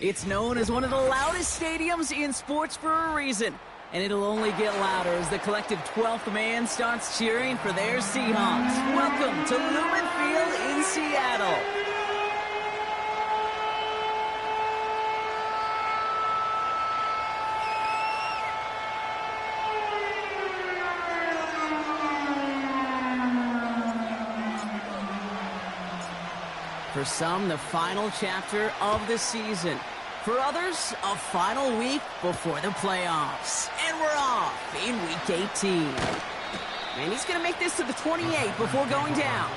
It's known as one of the loudest stadiums in sports for a reason. And it'll only get louder as the collective 12th man starts cheering for their Seahawks. Welcome to Lumen Field in Seattle. For some, the final chapter of the season. For others, a final week before the playoffs. And we're off in Week 18. And he's going to make this to the 28 before going down.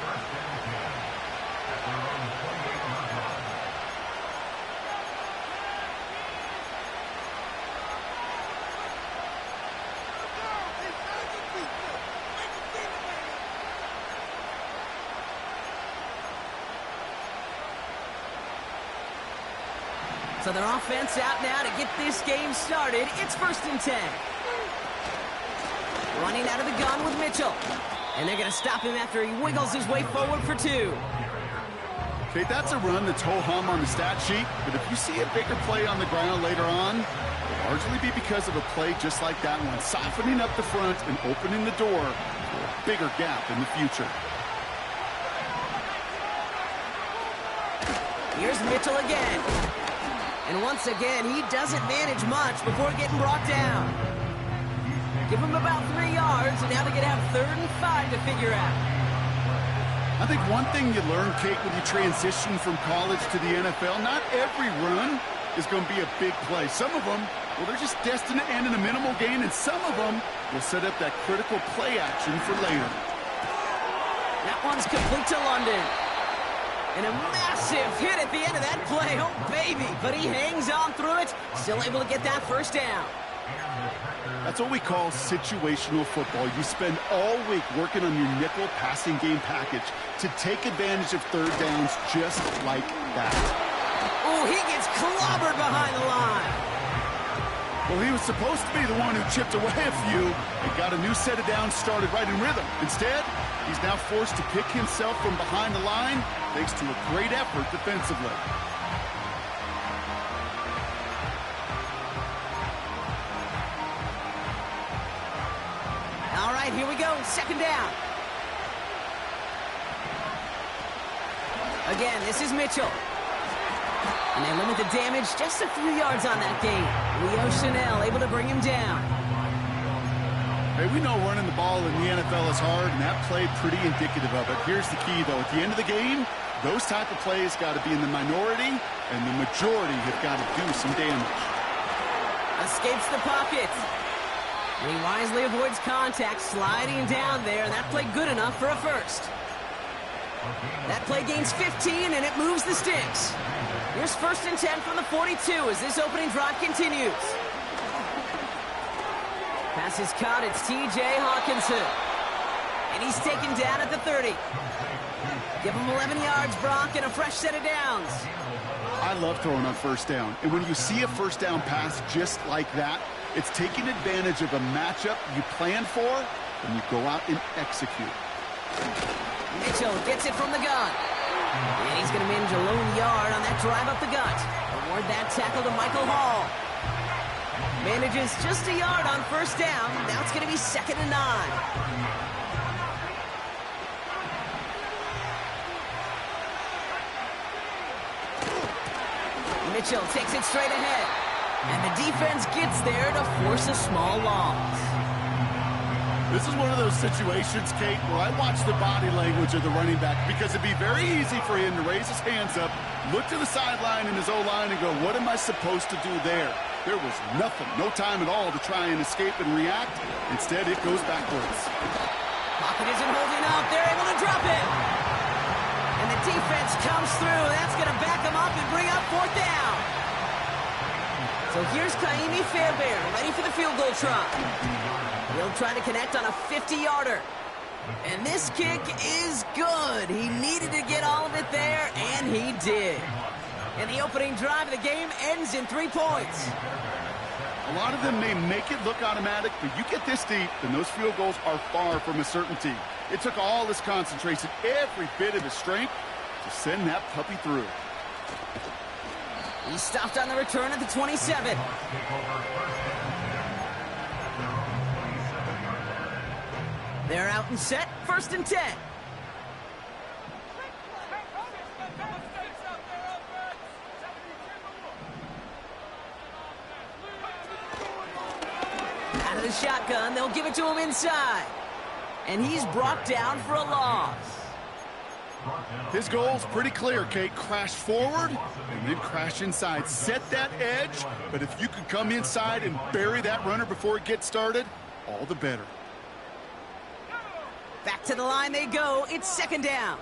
So their offense out now to get this game started. It's 1st and 10. Running out of the gun with Mitchell. And they're going to stop him after he wiggles his way forward for 2. Okay, that's a run that's ho-hum on the stat sheet. But if you see a bigger play on the ground later on, it'll largely be because of a play just like that one, softening up the front and opening the door for a bigger gap in the future. Here's Mitchell again. And once again, he doesn't manage much before getting brought down. Give him about 3 yards, and now they're going to have 3rd and 5 to figure out. I think one thing you learn, Kate, when you transition from college to the NFL, not every run is going to be a big play. Some of them, well, they're just destined to end in a minimal gain, and some of them will set up that critical play action for later. That one's complete to London. And a massive hit at the end of that play. Oh, baby. But he hangs on through it. Still able to get that 1st down. That's what we call situational football. You spend all week working on your nickel passing game package to take advantage of 3rd downs just like that. Oh, he gets clobbered behind the line. Well, he was supposed to be the one who chipped away a few and got a new set of downs started right in rhythm. Instead, he's now forced to pick himself from behind the line thanks to a great effort defensively. All right, here we go. 2nd down. Again, this is Mitchell. And they limit the damage just to 3 yards on that game. Leo Chanel able to bring him down. Hey, we know running the ball in the NFL is hard, and that play pretty indicative of it. Here's the key, though. At the end of the game, those type of plays got to be in the minority, and the majority have got to do some damage. Escapes the pocket. And he wisely avoids contact, sliding down there, and that play good enough for a 1st. That play gains 15, and it moves the sticks. Here's 1st and 10 from the 42 as this opening drive continues. Pass is caught. It's T.J. Hawkinson. And he's taken down at the 30. Give him 11 yards, Brock, and a fresh set of downs. I love throwing on 1st down. And when you see a 1st down pass just like that, it's taking advantage of a matchup you plan for, and you go out and execute. Mitchell gets it from the gun. And he's going to manage a lone yard on that drive up the gut. Award that tackle to Michael Hall. Manages just a yard on 1st down. Now it's going to be 2nd and 9. Mitchell takes it straight ahead. And the defense gets there to force a small loss. This is one of those situations, Kate, where I watch the body language of the running back because it'd be very easy for him to raise his hands up, look to the sideline in his O-line and go, what am I supposed to do there? There was nothing, no time at all to try and escape and react. Instead, it goes backwards. Pocket isn't holding up. They're able to drop it. And the defense comes through. That's going to back him up and bring up 4th down. So here's Kaimi Fairbairn, ready for the field goal try. He'll try to connect on a 50-yarder. And this kick is good. He needed to get all of it there, and he did. And the opening drive of the game ends in 3 points. A lot of them may make it look automatic, but you get this deep, and those field goals are far from a certainty. It took all his concentration, every bit of his strength, to send that puppy through. He stopped on the return at the 27. They're out and set, 1st and 10. Out of the shotgun, they'll give it to him inside. And he's brought down for a loss. His goal's pretty clear, Kate. Crash forward and then crash inside. Set that edge, but if you can come inside and bury that runner before it gets started, all the better. Back to the line they go. It's 2nd down.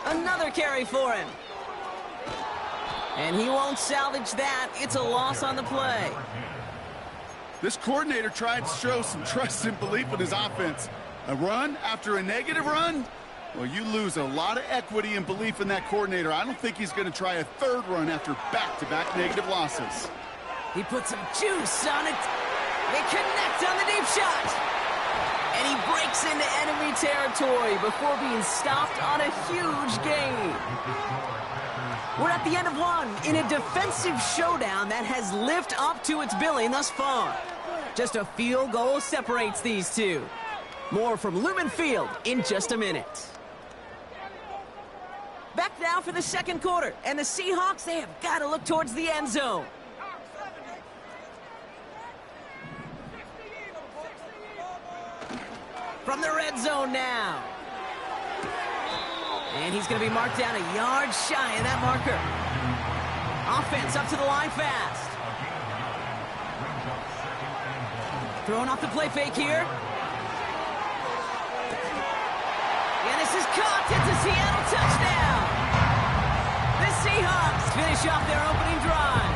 Another carry for him. And he won't salvage that. It's a loss on the play. This coordinator tried to show some trust and belief in his offense. A run after a negative run? Well, you lose a lot of equity and belief in that coordinator. I don't think he's going to try a 3rd run after back-to-back negative losses. He put some juice on it. They connect on the deep shot. And he breaks into enemy territory before being stopped on a huge gain. We're at the end of one in a defensive showdown that has lived up to its billing thus far. Just a field goal separates these two. More from Lumen Field in just a minute. Back now for the 2nd quarter, and the Seahawks, they have got to look towards the end zone. From the red zone now. And he's going to be marked down a yard shy of that marker. Offense up to the line fast. Throwing off the play fake here. And this is caught. It's a Seattle touchdown. The Seahawks finish off their opening drive.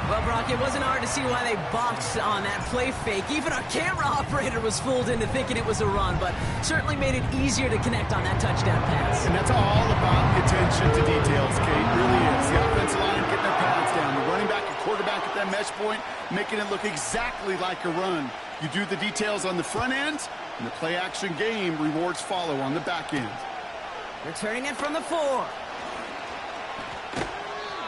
Well, Brock, it wasn't hard to see why they botched on that play fake. Even our camera operator was fooled into thinking it was a run, but certainly made it easier to connect on that touchdown pass. And that's all about the attention to details, Kate. It really is. The offensive line getting their pads down. The running back and quarterback at that mesh point, making it look exactly like a run. You do the details on the front end, and the play-action game rewards follow on the back end. Returning it from the 4.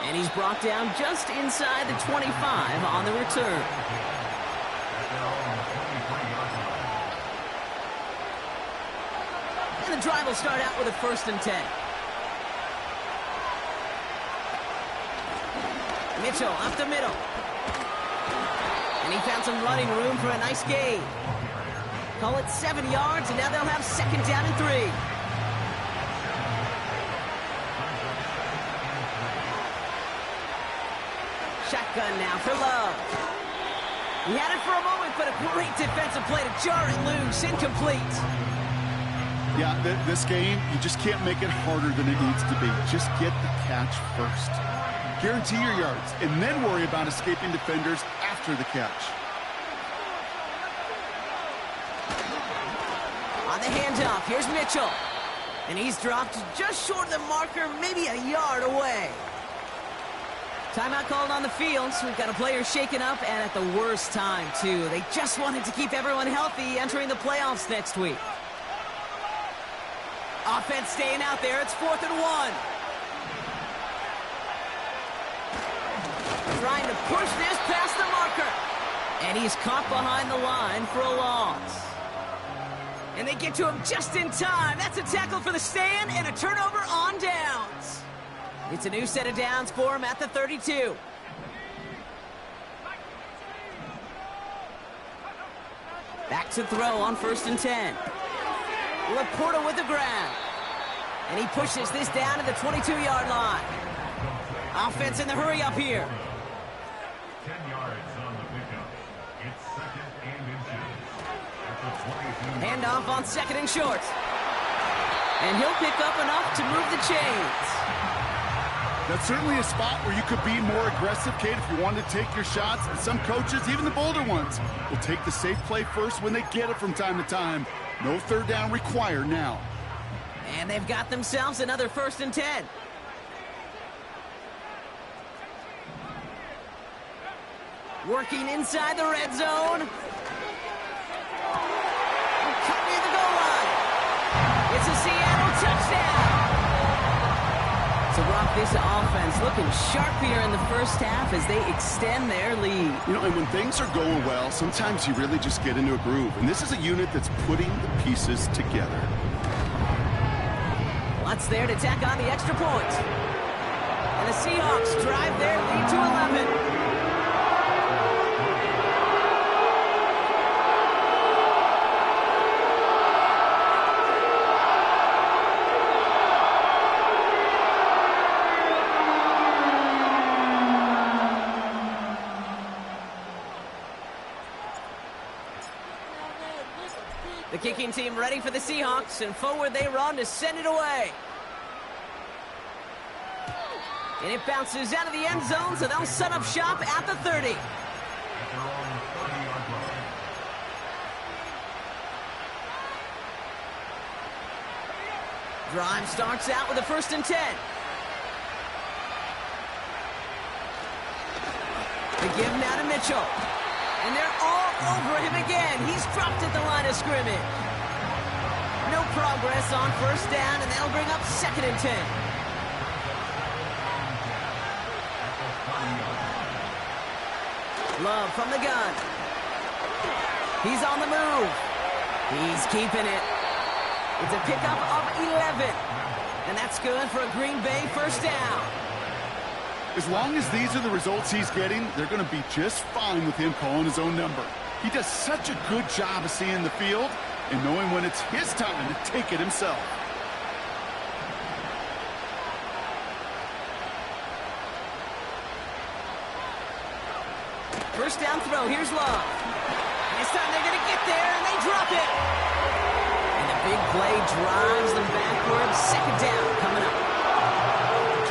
And he's brought down just inside the 25 on the return. And the drive will start out with a 1st and 10. Mitchell up the middle. And he found some running room for a nice gain. Call it 7 yards, and now they'll have 2nd down and 3. Shotgun now for Love. He had it for a moment, but a great defensive play to jar it loose. Incomplete. Yeah, this game, you just can't make it harder than it needs to be. Just get the catch first. Guarantee your yards, and then worry about escaping defenders after the catch. On the handoff, here's Mitchell. And he's dropped just short of the marker, maybe a yard away. Timeout called on the field, so we've got a player shaken up, and at the worst time, too. They just wanted to keep everyone healthy entering the playoffs next week. Offense staying out there. It's 4th and 1. Trying to push this past the marker. And he's caught behind the line for a loss. And they get to him just in time. That's a tackle for the stand and a turnover on downs. It's a new set of downs for him at the 32. Back to throw on 1st and 10. Laporta with the grab. And he pushes this down to the 22-yard line. Offense in the hurry up here. 10 yards on the pickup. It's 2nd and inches. Handoff on 2nd and short. And he'll pick up enough to move the chains. That's certainly a spot where you could be more aggressive, Kate, if you wanted to take your shots. And some coaches, even the bolder ones, will take the safe play first when they get it from time to time. No 3rd down required now. And they've got themselves another 1st and 10. Working inside the red zone. Cut near the goal line. It's a Seattle touchdown. This offense looking sharp here in the first half as they extend their lead. You know, and when things are going well, sometimes you really just get into a groove. And this is a unit that's putting the pieces together. What's there to tack on the extra point? And the Seahawks drive their lead to 11. The kicking team ready for the Seahawks, and forward they run to send it away. And it bounces out of the end zone, so they'll set up shop at the 30. Drive starts out with a 1st and 10. They give him now to Mitchell. And they're all over him again. He's dropped at the line of scrimmage. No progress on 1st down, and they'll bring up 2nd and 10. Love from the gun. He's on the move. He's keeping it. It's a pickup of 11. And that's good for a Green Bay 1st down. As long as these are the results he's getting, they're going to be just fine with him calling his own number. He does such a good job of seeing the field and knowing when it's his time to take it himself. First down throw, here's Love. This time they're going to get there, and they drop it. And the big play drives them backwards. 2nd down coming up.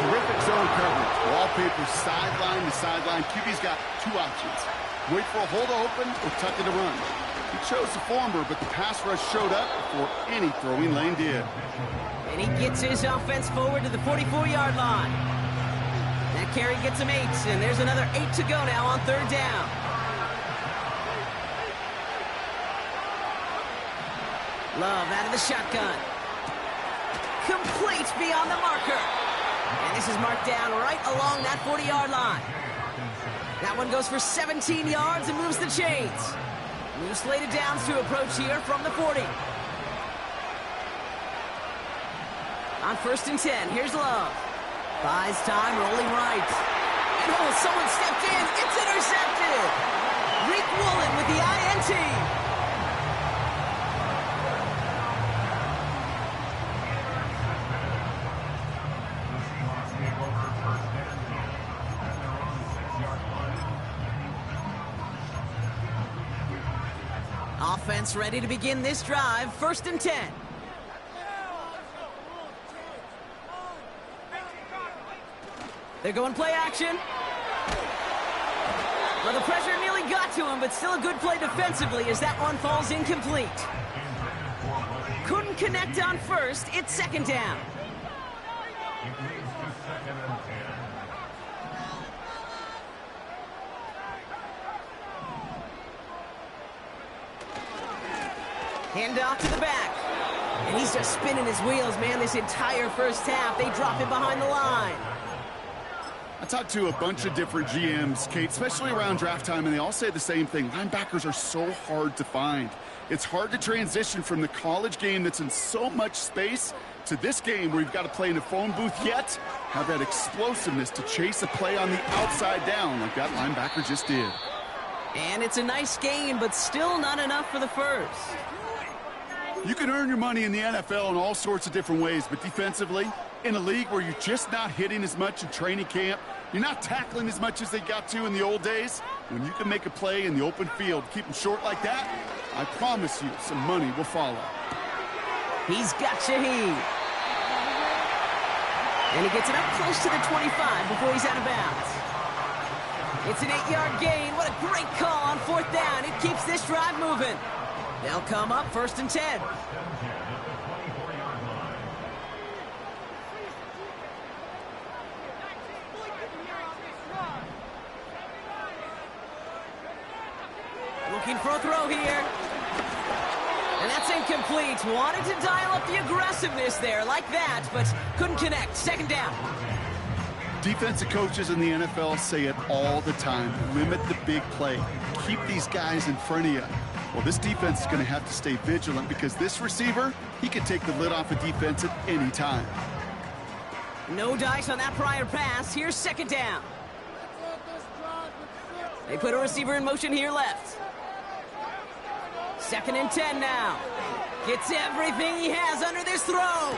Terrific zone coverage. Wallpaper sideline to sideline. QB's got 2 options. Wait for a hole to open or tuck it to run. He chose the former, but the pass rush showed up before any throwing lane did. And he gets his offense forward to the 44-yard line. That carry gets him 8, and there's another 8 to go now on 3rd down. Love out of the shotgun. Complete beyond the marker. And this is marked down right along that 40-yard line. That one goes for 17 yards and moves the chains. New slated downs to approach here from the 40. On 1st and 10, here's Love. Buys time, rolling right. And oh, someone stepped in. It's intercepted. Reek Woolen with the INT. Offense ready to begin this drive. 1st and 10. They're going play action. Well, the pressure nearly got to him, but still a good play defensively as that one falls incomplete. Couldn't connect on 1st. It's 2nd down. Hand off to the back. And he's just spinning his wheels, man, this entire first half. They drop him behind the line. I talked to a bunch of different GMs, Kate, especially around draft time, and they all say the same thing. Linebackers are so hard to find. It's hard to transition from the college game that's in so much space to this game where you've got to play in a phone booth, yet have that explosiveness to chase a play on the outside down like that linebacker just did. And it's a nice game, but still not enough for the first. You can earn your money in the NFL in all sorts of different ways, but defensively, in a league where you're just not hitting as much in training camp, you're not tackling as much as they got to in the old days, when you can make a play in the open field, keep them short like that, I promise you some money will follow. He's got Shaheed. And he gets it up close to the 25 before he's out of bounds. It's an 8-yard gain. What a great call on 4th down. It keeps this drive moving. They'll come up 1st and 10. Looking for a throw here. And that's incomplete. Wanted to dial up the aggressiveness there like that, but couldn't connect. 2nd down. Defensive coaches in the NFL say it all the time. Limit the big play. Keep these guys in front of you. Well, this defense is going to have to stay vigilant because this receiver, he can take the lid off a defense at any time. No dice on that prior pass. Here's second down. They put a receiver in motion here left. 2nd and 10 now. Gets everything he has under this throw.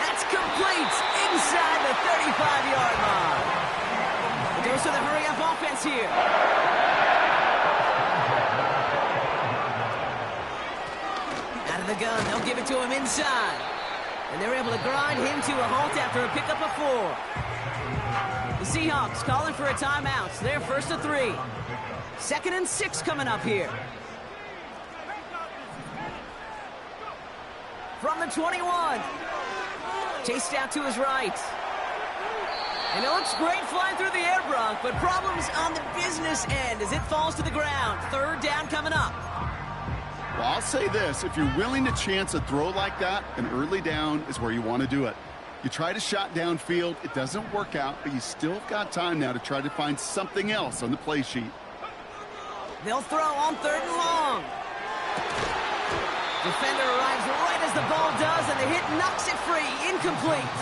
That's complete inside the 35-yard line. It goes to the hurry-up offense here. Out of the gun, they'll give it to him inside. And they're able to grind him to a halt after a pickup of 4. The Seahawks calling for a timeout. So they're 1st and 3. 2nd and 6 coming up here. From the 21. Chased out to his right. And it looks great flying through the air, Brock, but problems on the business end as it falls to the ground. 3rd down coming up. Well, I'll say this. If you're willing to chance a throw like that, an early down is where you want to do it. You try to shot downfield. It doesn't work out, but you still got time now to try to find something else on the play sheet. They'll throw on 3rd and long. Defender arrives right as the ball does, and the hit knocks it free. Incomplete.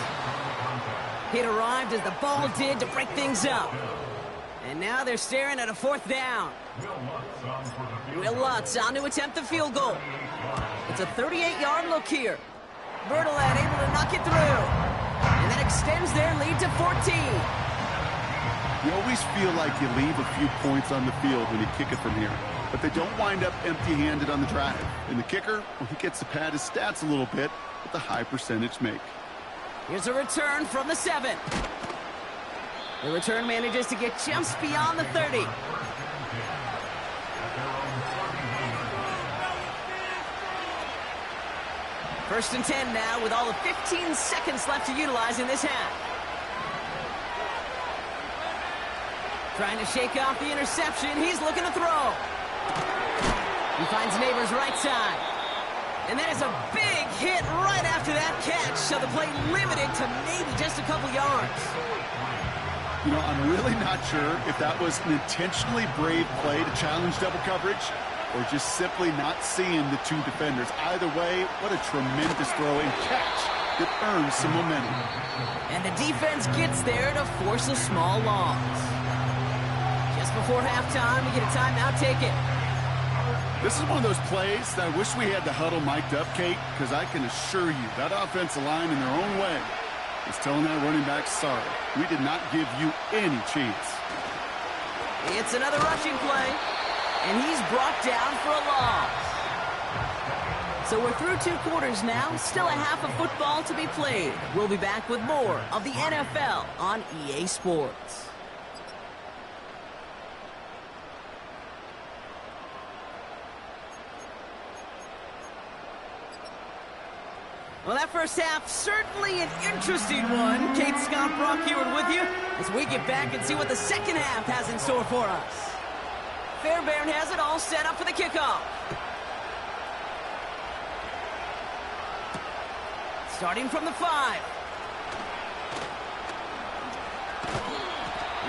Hit arrived as the ball did to break things up. And now they're staring at a 4th down. Will Lutz on to attempt the field goal. It's a 38-yard look here. Bertolet able to knock it through. And that extends their lead to 14. You always feel like you leave a few points on the field when you kick it from here. But they don't wind up empty-handed on the drive. And the kicker, well, he gets to pad his stats a little bit with a high percentage make. Here's a return from the 7. The return manages to get just beyond the 30. First and 10 now with all of 15 seconds left to utilize in this half. Trying to shake off the interception. He's looking to throw. He finds Neighbors right side. And that is a big hit right after that catch. So the play limited to maybe just a couple yards. You know, I'm really not sure if that was an intentionally brave play to challenge double coverage or just simply not seeing the two defenders. Either way, what a tremendous throw and catch that earns some momentum. And the defense gets there to force a small loss. Just before halftime, we get a timeout taken. This is one of those plays that I wish we had the huddle mic'd up, Kate, because I can assure you that offensive line in their own way is telling that running back, sorry, we did not give you any chance. It's another rushing play, and he's brought down for a loss. So we're through 2 quarters now, still a half of football to be played. We'll be back with more of the NFL on EA Sports. Well, that first half, certainly an interesting one. Kate Scott, Brock Heward with you as we get back and see what the second half has in store for us. Fairbairn has it all set up for the kickoff. Starting from the 5.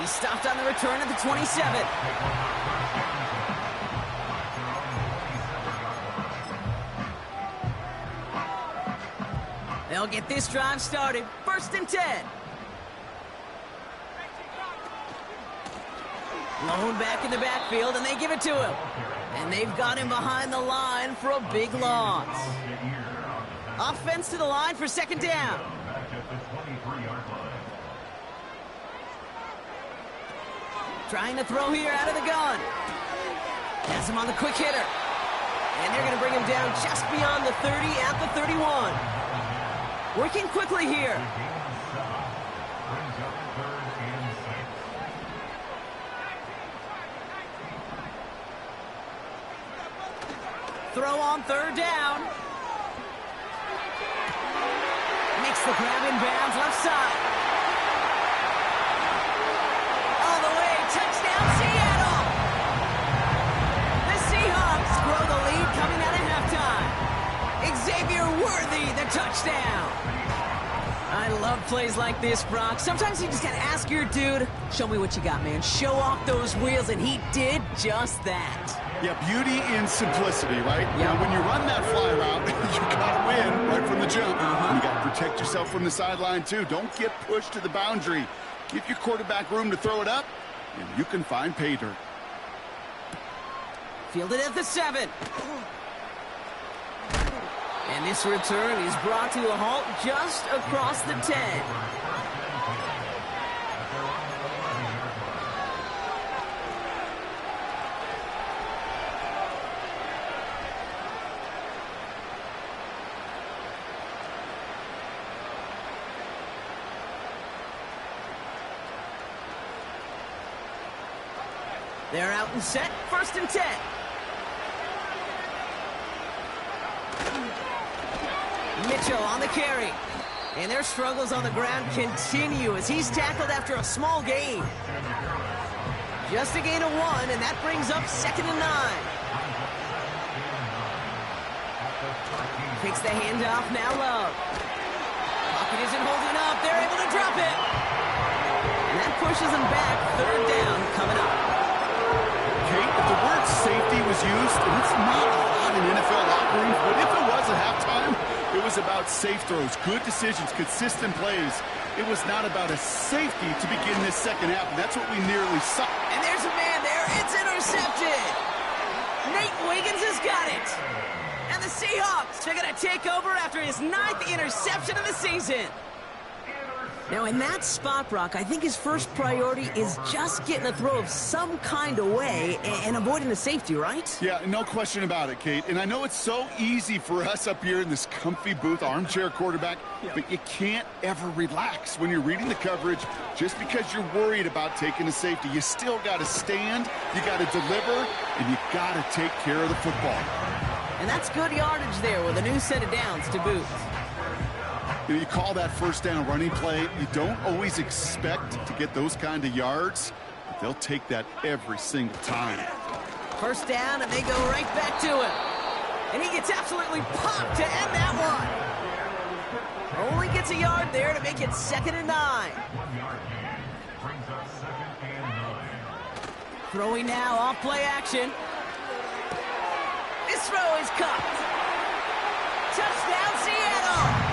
He stopped on the return at the 27. They'll get this drive started. 1st and 10. Blown back in the backfield, and they give it to him. And they've got him behind the line for a big loss. Offense to the line for 2nd down. Trying to throw here out of the gun. Has him on the quick hitter. And they're going to bring him down just beyond the 30 at the 31. Working quickly here. Throw on 3rd down. Makes the grab in bounds left side. All the way, touchdown Seattle. The Seahawks grow the lead coming out of halftime. Xavier Worthy, the touchdown. I love plays like this, Brock. Sometimes you just gotta ask your dude, show me what you got, man. Show off those wheels, and he did just that. Yeah, beauty in simplicity, right? Yeah. Now, when you run that fly route, you gotta win right from the jump. You gotta protect yourself from the sideline, too. Don't get pushed to the boundary. Give your quarterback room to throw it up, and you can find pay dirt. Fielded at the 7. And this return is brought to a halt just across the 10. They're out and set, 1st and 10. Mitchell on the carry. And their struggles on the ground continue as he's tackled after a small gain. Just a gain of 1, and that brings up 2nd and 9. Takes the handoff, now Love. Pocket isn't holding up, they're able to drop it. And that pushes them back, 3rd down coming up. Kate, if the word safety was used, and it's not a lot in NFL locker rooms, but if it was at halftime, it was about safe throws, good decisions, consistent plays. It was not about a safety to begin this second half, and that's what we nearly saw. And there's a man there. It's intercepted. Nate Wiggins has got it. And the Seahawks are going to take over after his 9th interception of the season. Now, in that spot, Brock, I think his first priority is just getting a throw of some kind away and avoiding the safety, right? Yeah, no question about it, Kate. And I know it's so easy for us up here in this comfy booth, armchair quarterback, but you can't ever relax when you're reading the coverage just because you're worried about taking a safety. You still got to stand, you got to deliver, and you got to take care of the football. And that's good yardage there with a new set of downs to boot. You call that 1st down running play. You don't always expect to get those kind of yards, but they'll take that every single time. 1st down, and they go right back to him. And he gets absolutely popped to end that one. Only gets a yard there to make it 2nd and 9. Throwing now, off play action. This throw is caught. Touchdown, Seattle.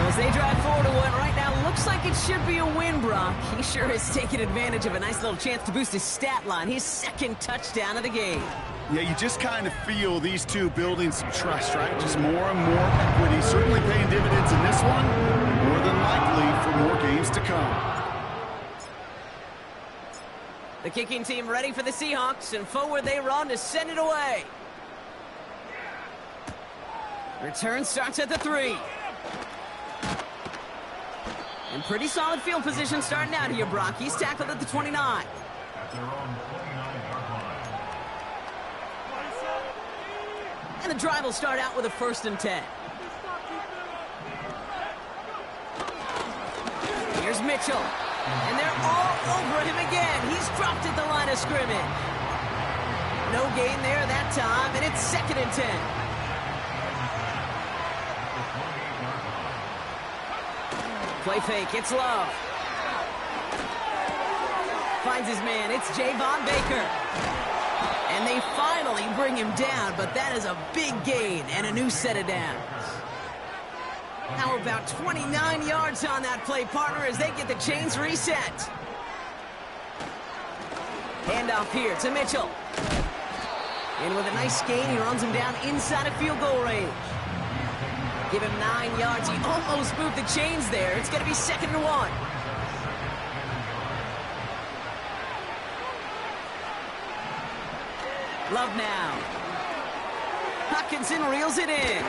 As they drive forward to one right now, looks like it should be a win, Brock. He sure has taken advantage of a nice little chance to boost his stat line. His 2nd touchdown of the game. Yeah, you just kind of feel these two building some trust, right? Just more and more equity, certainly paying dividends in this one, more than likely for more games to come. The kicking team ready for the Seahawks, and forward they run to send it away. Return starts at the 3. And pretty solid field position starting out here, Brock. He's tackled at the 29. And the drive will start out with a 1st and 10. Here's Mitchell. And they're all over him again. He's dropped at the line of scrimmage. No gain there that time, and it's 2nd and 10. Play fake, it's Love. Finds his man, it's Javon Baker. And they finally bring him down, but that is a big gain and a new set of downs. How about 29 yards on that play, partner, as they get the chains reset. Handoff here to Mitchell. And with a nice gain, he runs him down inside of field goal range. Give him 9 yards. He almost moved the chains there. It's going to be 2nd and 1. Love now. Hutchinson reels it in.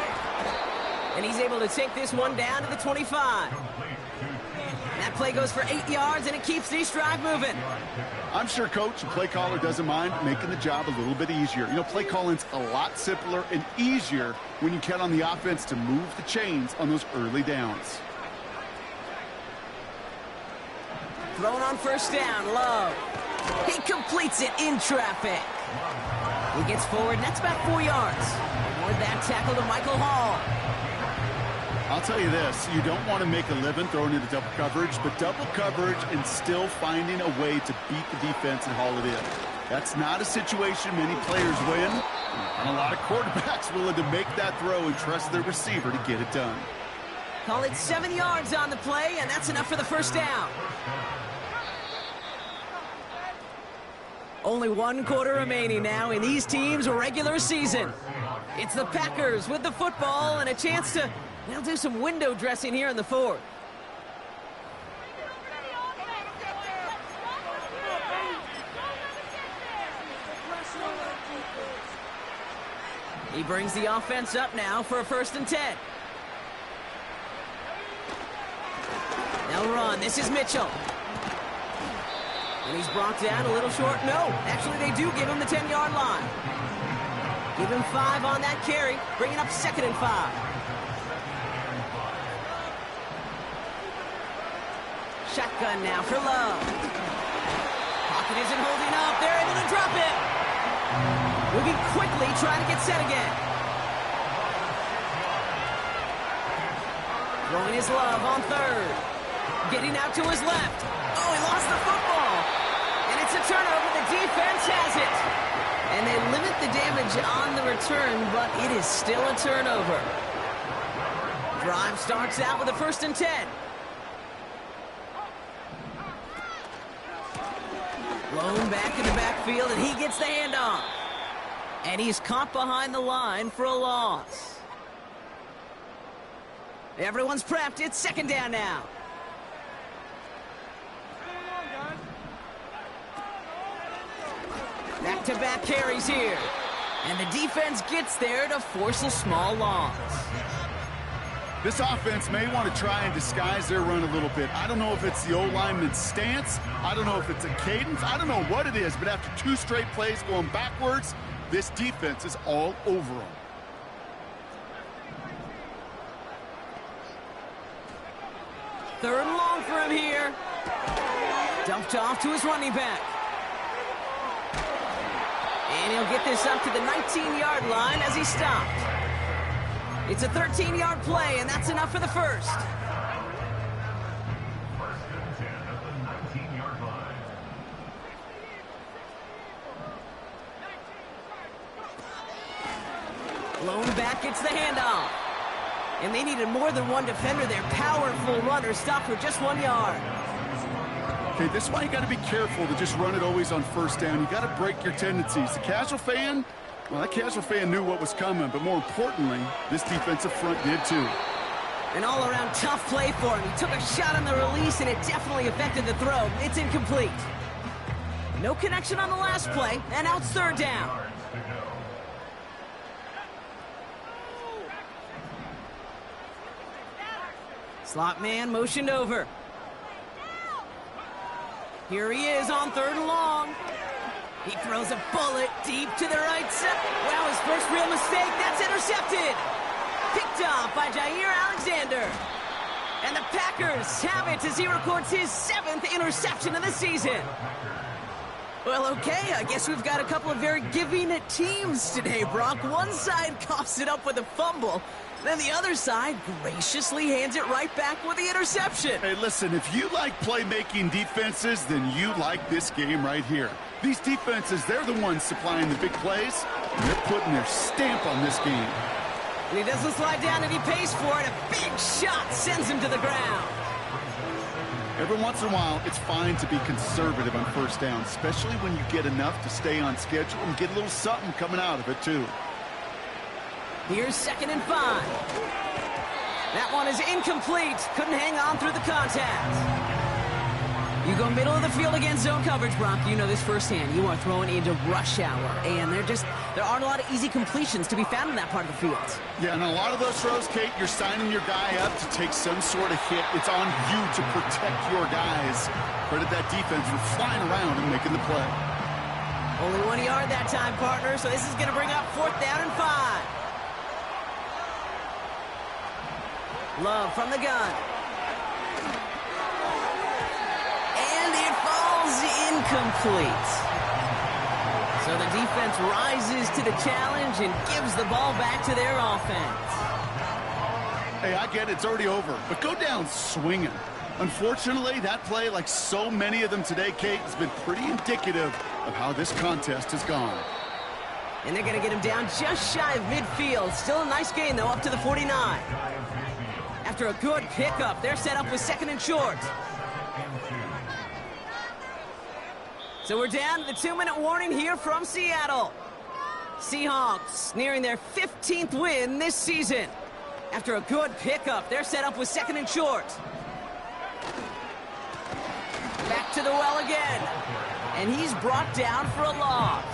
And he's able to take this one down to the 25. That play goes for 8 yards, and it keeps this drive moving. I'm sure coach and play caller doesn't mind making the job a little bit easier. You know, play calling's a lot simpler and easier when you count on the offense to move the chains on those early downs. Thrown on 1st down, Love. He completes it in traffic. He gets forward, and that's about 4 yards. Award that tackle to Michael Hall. I'll tell you this, you don't want to make a living throwing into double coverage, but double coverage and still finding a way to beat the defense and haul it in. That's not a situation many players win, and a lot of quarterbacks willing to make that throw and trust their receiver to get it done. Call it 7 yards on the play, and that's enough for the first down. Only 1 quarter remaining now in these teams' regular season. It's the Packers with the football and a chance to, they'll do some window dressing here in the fourth. He brings the offense up now for a 1st and 10. They'll run. This is Mitchell. And he's brought down a little short. No, actually they do give him the 10-yard line. Give him 5 on that carry, bringing up 2nd and 5. Shotgun now for Love. Pocket isn't holding up. They're able to drop it. Moving quickly, trying to get set again. Throwing his Love on 3rd. Getting out to his left. Oh, he lost the football. And it's a turnover. The defense has it. And they limit the damage on the return, but it is still a turnover. Drive starts out with a 1st and 10. Blown back in the backfield, and he gets the handoff. And he's caught behind the line for a loss. Everyone's prepped. It's 2nd down now. Back-to-back carries here. And the defense gets there to force a small loss. This offense may want to try and disguise their run a little bit. I don't know if it's the O-lineman's stance. I don't know if it's a cadence. I don't know what it is, but after 2 straight plays going backwards, this defense is all over them. Third and long for him here. Dumped off to his running back. And he'll get this up to the 19-yard line as he stopped. It's a 13-yard play, and that's enough for the first. 1st and 10 at the 19-yard line. Blown back, gets the handoff. And they needed more than one defender. Their powerful runner stopped for just 1 yard. Okay, this is why you got to be careful to just run it always on 1st down. You got to break your tendencies. The casual fan, well, that casual fan knew what was coming, but more importantly, this defensive front did too. An all-around tough play for him. He took a shot on the release, and it definitely affected the throw. It's incomplete. No connection on the last play, and now it's 3rd down. Slot man motioned over. Here he is on 3rd and long. He throws a bullet deep to the right side. Wow, his first real mistake. That's intercepted. Picked off by Jair Alexander. And the Packers have it as he records his 7th interception of the season. Well, okay, I guess we've got a couple of very giving teams today, Brock. One side coughs it up with a fumble. Then the other side graciously hands it right back with the interception. Hey, listen, if you like playmaking defenses, then you like this game right here. These defenses, they're the ones supplying the big plays, and they're putting their stamp on this game. And he doesn't slide down, and he pays for it. A big shot sends him to the ground. Every once in a while, it's fine to be conservative on 1st down, especially when you get enough to stay on schedule and get a little something coming out of it, too. Here's 2nd and 5. That one is incomplete. Couldn't hang on through the contact. You go middle of the field against zone coverage, Brock. You know this firsthand. You are throwing into rush hour, and there aren't a lot of easy completions to be found in that part of the field. Yeah, and a lot of those throws, Kate, you're signing your guy up to take some sort of hit. It's on you to protect your guys. Credit that defense for flying around and making the play. Only 1 yard that time, partner, so this is going to bring up 4th down and 5. Love from the gun. And it falls incomplete. So the defense rises to the challenge and gives the ball back to their offense. Hey, I get it. It's already over. But go down swinging. Unfortunately, that play, like so many of them today, Kate, has been pretty indicative of how this contest has gone. And they're going to get him down just shy of midfield. Still a nice gain, though, up to the 49. After a good pickup, they're set up with 2nd and short. So we're down to the 2-minute warning here from Seattle. Seahawks nearing their 15th win this season. After a good pickup, they're set up with 2nd and short. Back to the well again. And he's brought down for a loss.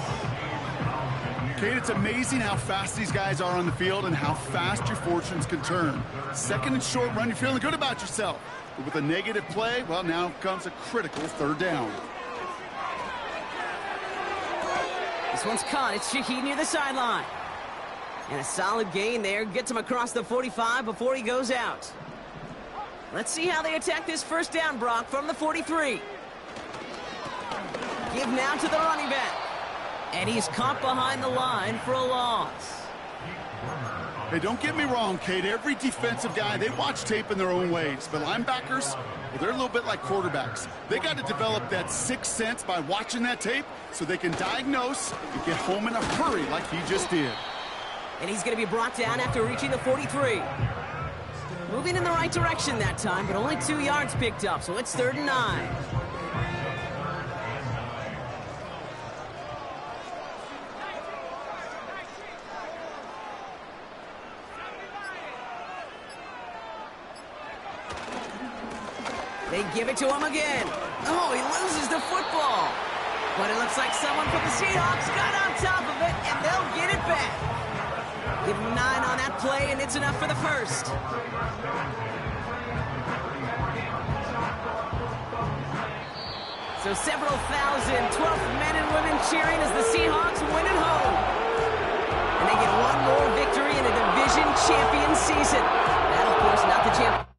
Kate, it's amazing how fast these guys are on the field and how fast your fortunes can turn. 2nd and short run, you're feeling good about yourself. But with a negative play, well, now comes a critical 3rd down. This one's caught. It's Shaheed near the sideline. And a solid gain there. Gets him across the 45 before he goes out. Let's see how they attack this 1st down, Brock, from the 43. Give now to the running back. And he's caught behind the line for a loss. Hey, don't get me wrong, Kate. Every defensive guy, they watch tape in their own ways. But linebackers, well, they're a little bit like quarterbacks. They got to develop that 6th sense by watching that tape so they can diagnose and get home in a hurry like he just did. And he's going to be brought down after reaching the 43. Moving in the right direction that time, but only 2 yards picked up, so it's 3rd and 9. They give it to him again. Oh, he loses the football. But it looks like someone from the Seahawks got on top of it, and they'll get it back. Give him 9 on that play, and it's enough for the 1st. So several thousand 12th men and women cheering as the Seahawks win at home. And they get one more victory in a division champion season. That, of course, not the champion.